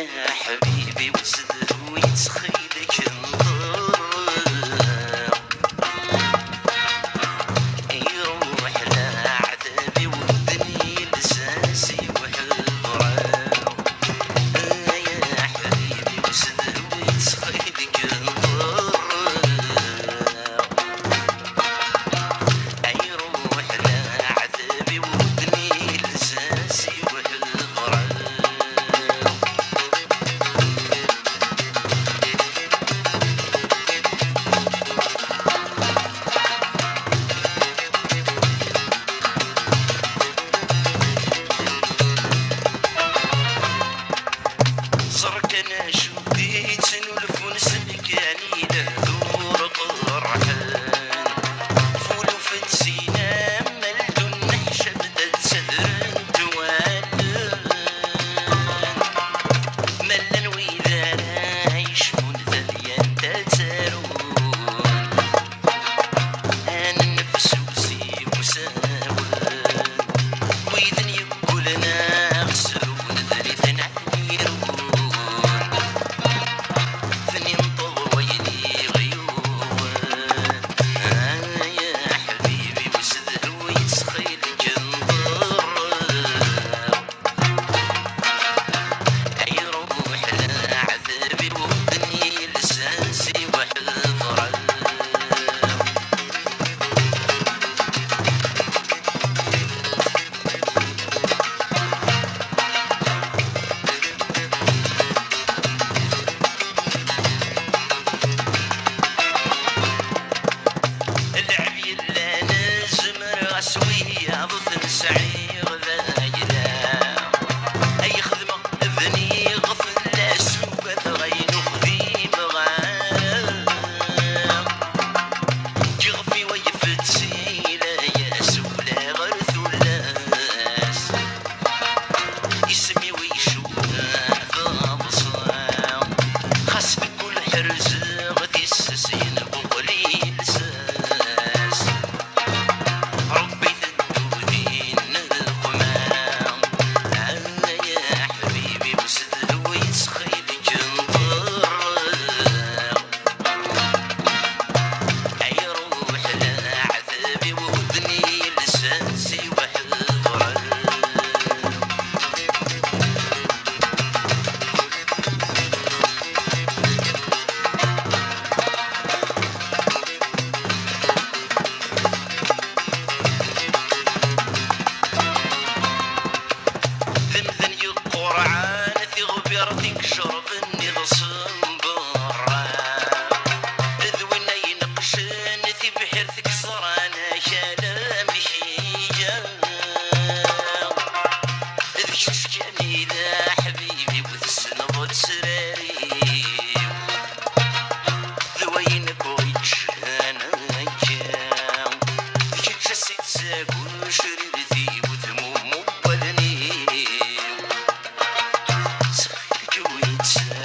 يا حبيبي وسد ويتخيلك نضر يروح لعذابي ودني لساسي وحضره يا حبيبي وسد ويتخيلك نضر يروح لعذابي ودني لساسي وحضره صرك انا شديت نولف ونسلك يعني لهذور قرحان فول وفتسينا ملدو النحشة بدات سهران توالان ملان ويدانا يشفون ذليان تاتارون انا النفس وسيب وساوان ويذن يقولنا غسرون ذلي ثنعيرون ثني نطول ويلي غيوان يا حبيبي وسده ويتسخيلك نضر يروح لعذابي ودني لسانسي وحضره العبي اللي نزمر غسوية بطن سعير ذايلة أي خدمة ابني غفل لا سوق غين خذيم غام جغفي ويفت سيلة يا سولا غرث اللاس يسمي ويشوف بصام خاص بكل حرز غدي السسين بقليل ساس ربي ثدودين القمام يا حبيبي وسده ويتسخيلك نضر يروح لعذابي ودني لسانسي وحضره ذنذن القرعان في غبيرتك شربني غصن برا ذوينا ينقشن في بحيرتك صرانا كلام حجاب ذكش جميلة حبيبي وتسنبض سراري ذوينك ويتشانا كام ذكش جسد ساقو شريرتي وذموم مبلني سخيلك ويتسانا